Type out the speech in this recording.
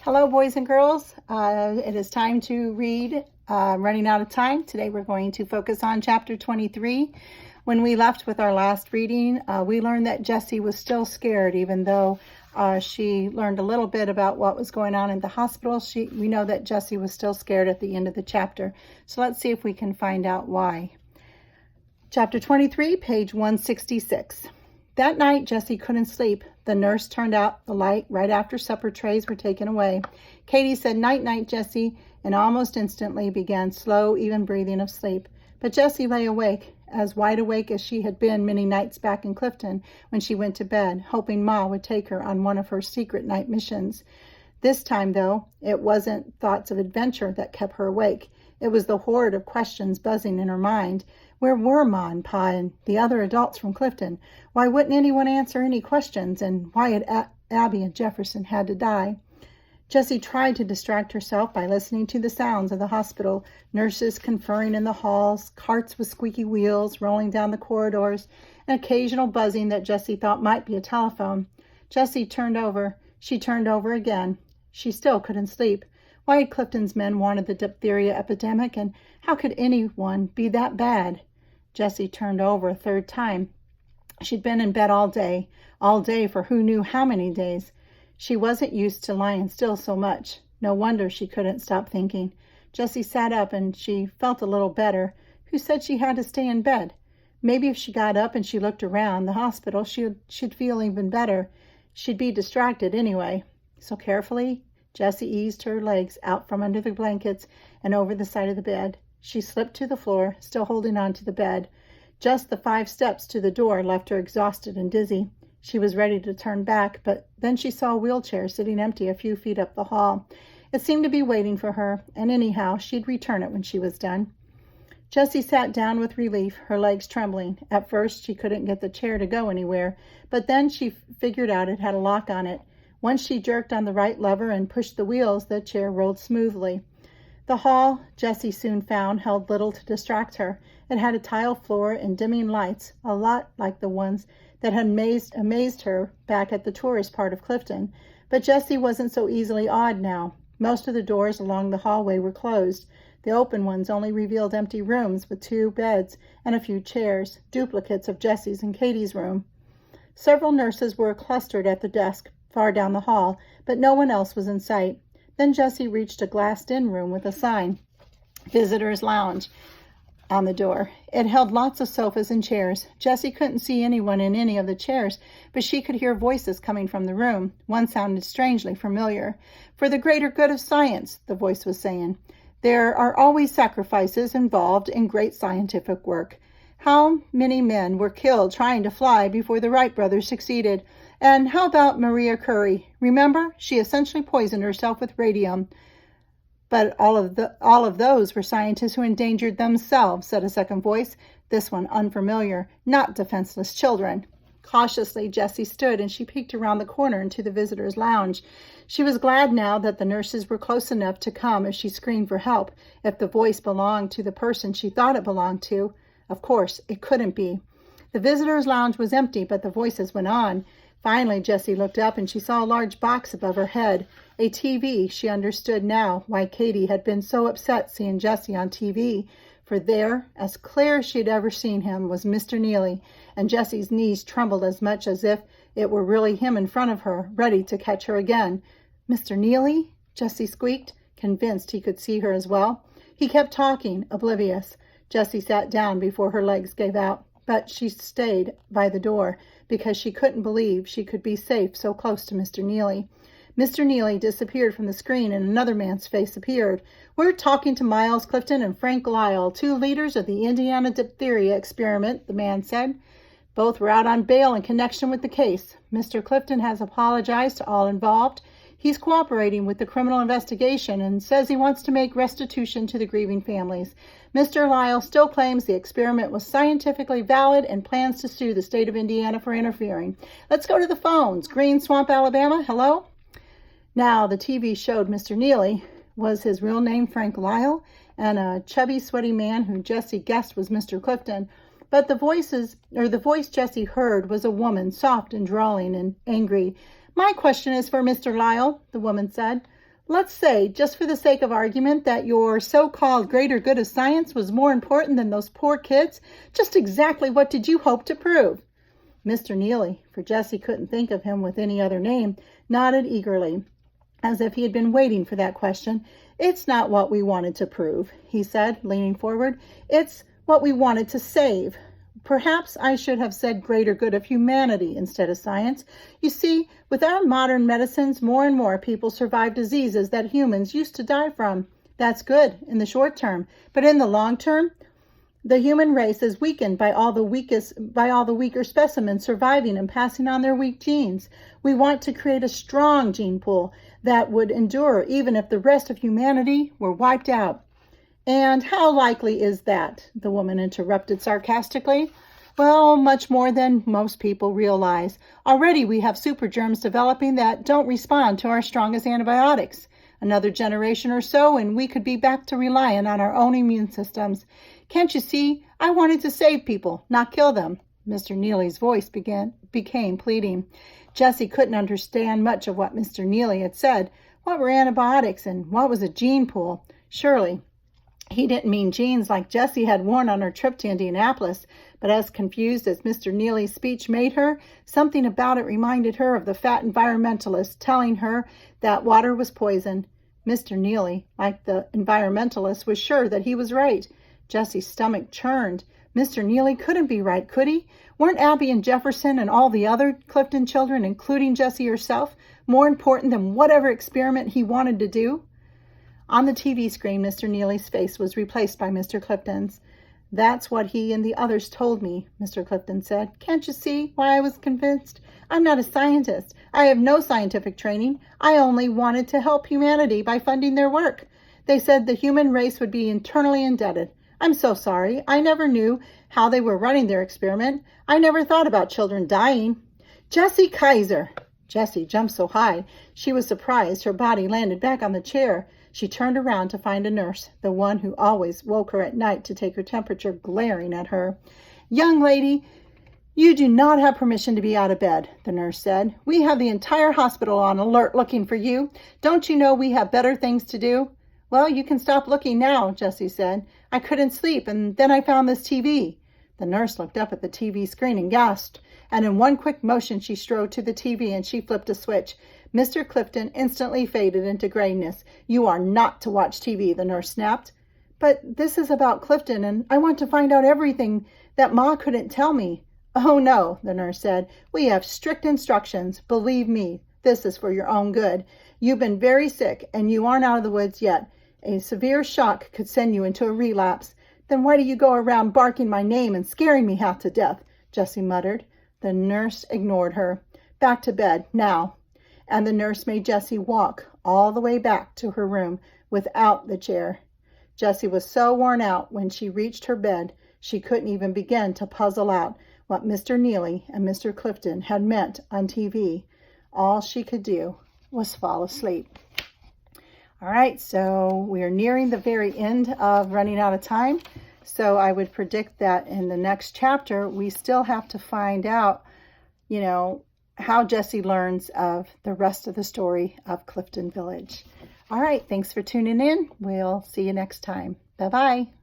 Hello, boys and girls. It is time to read. Running out of time. Today we're going to focus on chapter 23. When we left with our last reading, we learned that Jessie was still scared, even though she learned a little bit about what was going on in the hospital. We know that Jessie was still scared at the end of the chapter. So let's see if we can find out why. Chapter 23, page 166. That night, Jessie couldn't sleep. The nurse turned out the light right after supper trays were taken away. Katie said, "Night, night, Jessie," and almost instantly began slow, even breathing of sleep. But Jessie lay awake, as wide awake as she had been many nights back in Clifton when she went to bed, hoping Ma would take her on one of her secret night missions. This time, though, it wasn't thoughts of adventure that kept her awake. It was the horde of questions buzzing in her mind. Where were Ma and Pa and the other adults from Clifton? Why wouldn't anyone answer any questions? And why had Abby and Jefferson had to die? Jessie tried to distract herself by listening to the sounds of the hospital, nurses conferring in the halls, carts with squeaky wheels rolling down the corridors, an occasional buzzing that Jessie thought might be a telephone. Jessie turned over. She turned over again. She still couldn't sleep. Why had Clifton's men wanted the diphtheria epidemic, and how could anyone be that bad? Jessie turned over a third time. She'd been in bed all day for who knew how many days. She wasn't used to lying still so much. No wonder she couldn't stop thinking. Jessie sat up and she felt a little better. Who said she had to stay in bed? Maybe if she got up and she looked around the hospital, she'd feel even better. She'd be distracted anyway. So carefully, Jessie eased her legs out from under the blankets and over the side of the bed. She slipped to the floor, still holding on to the bed. Just the 5 steps to the door left her exhausted and dizzy. She was ready to turn back, but then she saw a wheelchair sitting empty a few feet up the hall. It seemed to be waiting for her, and anyhow, she'd return it when she was done. Jessie sat down with relief, her legs trembling. At first, she couldn't get the chair to go anywhere, but then she figured out it had a lock on it. Once she jerked on the right lever and pushed the wheels, the chair rolled smoothly. The hall, Jessie soon found, held little to distract her. It had a tile floor and dimming lights, a lot like the ones that had amazed her back at the tourist part of Clifton. But Jessie wasn't so easily awed now. Most of the doors along the hallway were closed. The open ones only revealed empty rooms with 2 beds and a few chairs, duplicates of Jessie's and Katie's room. Several nurses were clustered at the desk far down the hall, but no one else was in sight. Then Jessie reached a glassed-in room with a sign, "Visitors Lounge," on the door. It held lots of sofas and chairs. Jessie couldn't see anyone in any of the chairs, but she could hear voices coming from the room. One sounded strangely familiar. "For the greater good of science," the voice was saying. "There are always sacrifices involved in great scientific work. How many men were killed trying to fly before the Wright brothers succeeded? And how about Maria Curie? Remember, she essentially poisoned herself with radium." "But all of those were scientists who endangered themselves," said a second voice, this one unfamiliar. "Not defenseless children." Cautiously, Jessie stood and she peeked around the corner into the visitors' lounge. She was glad now that the nurses were close enough to come if she screamed for help, if the voice belonged to the person she thought it belonged to. Of course, it couldn't be. The visitors' lounge was empty, but the voices went on. Finally, Jessie looked up and she saw a large box above her head. A TV. She understood now why Katie had been so upset seeing Jessie on TV. For there, as clear as she had ever seen him, was Mr. Neely, and Jessie's knees trembled as much as if it were really him in front of her, ready to catch her again. "Mr. Neely?" Jessie squeaked, convinced he could see her as well. He kept talking, oblivious. Jessie sat down before her legs gave out, but she stayed by the door because she couldn't believe she could be safe so close to Mr. Neely. Mr. Neely disappeared from the screen and another man's face appeared. "We're talking to Miles Clifton and Frank Lyle, 2 leaders of the Indiana diphtheria experiment," the man said. "Both were out on bail in connection with the case. Mr. Clifton has apologized to all involved. He's cooperating with the criminal investigation and says he wants to make restitution to the grieving families. Mr. Lyle still claims the experiment was scientifically valid and plans to sue the state of Indiana for interfering. Let's go to the phones. Green Swamp, Alabama, hello?" Now, the TV showed Mr. Neely. Was his real name Frank Lyle? And a chubby, sweaty man who Jessie guessed was Mr. Clifton. But the voice Jessie heard was a woman, soft and drawling and angry. "My question is for Mr. Lyle," the woman said. let's say, just for the sake of argument, that your so-called greater good of science was more important than those poor kids. Just exactly what did you hope to prove? Mr. Neely, for Jessie couldn't think of him with any other name, nodded eagerly, as if he had been waiting for that question. It's not what we wanted to prove, he said, leaning forward. It's what we wanted to save. Perhaps I should have said greater good of humanity instead of science. You see, with our modern medicines, more and more people survive diseases that humans used to die from. That's good in the short term, but in the long term, the human race is weakened by all the weaker specimens surviving and passing on their weak genes. We want to create a strong gene pool that would endure even if the rest of humanity were wiped out. And how likely is that? The woman interrupted sarcastically. Well, much more than most people realize. Already we have super germs developing that don't respond to our strongest antibiotics. Another generation or so, and we could be back to relying on our own immune systems. Can't you see? I wanted to save people, not kill them. Mr. Neely's voice became pleading. Jessie couldn't understand much of what Mr. Neely had said. What were antibiotics and what was a gene pool? Surely he didn't mean jeans like Jessie had worn on her trip to Indianapolis, but as confused as Mr. Neely's speech made her, something about it reminded her of the fat environmentalist telling her that water was poison. Mr. Neely, like the environmentalist, was sure that he was right. Jessie's stomach churned. Mr. Neely couldn't be right, could he? Weren't Abby and Jefferson and all the other Clifton children, including Jessie herself, more important than whatever experiment he wanted to do? On the TV screen, Mr. Neely's face was replaced by Mr. Clifton's. That's what he and the others told me, Mr. Clifton said. Can't you see why I was convinced? I'm not a scientist. I have no scientific training. I only wanted to help humanity by funding their work. They said the human race would be eternally indebted. I'm so sorry. I never knew how they were running their experiment. I never thought about children dying. Jessie Kaiser! Jessie jumped so high, she was surprised her body landed back on the chair. She turned around to find a nurse, the one who always woke her at night to take her temperature, glaring at her. Young lady, you do not have permission to be out of bed, the nurse said. We have the entire hospital on alert looking for you. Don't you know we have better things to do? Well, you can stop looking now, Jessie said. I couldn't sleep, and then I found this TV. The nurse looked up at the TV screen and gasped, and in one quick motion she strode to the TV and she flipped a switch. Mr. Clifton instantly faded into grayness. You are not to watch TV, the nurse snapped. But this is about Clifton, and I want to find out everything that Ma couldn't tell me. Oh, no, the nurse said. We have strict instructions. Believe me, this is for your own good. You've been very sick, and you aren't out of the woods yet. A severe shock could send you into a relapse. Then why do you go around barking my name and scaring me half to death? Jessie muttered. The nurse ignored her. Back to bed, now. And the nurse made Jessie walk all the way back to her room without the chair. Jessie was so worn out when she reached her bed, she couldn't even begin to puzzle out what Mr. Neely and Mr. Clifton had meant on TV. All she could do was fall asleep. All right, so we are nearing the very end of running out of time. So I would predict that in the next chapter, we still have to find out, how Jessie learns of the rest of the story of Clifton Village. All right, thanks for tuning in. We'll see you next time. Bye-bye.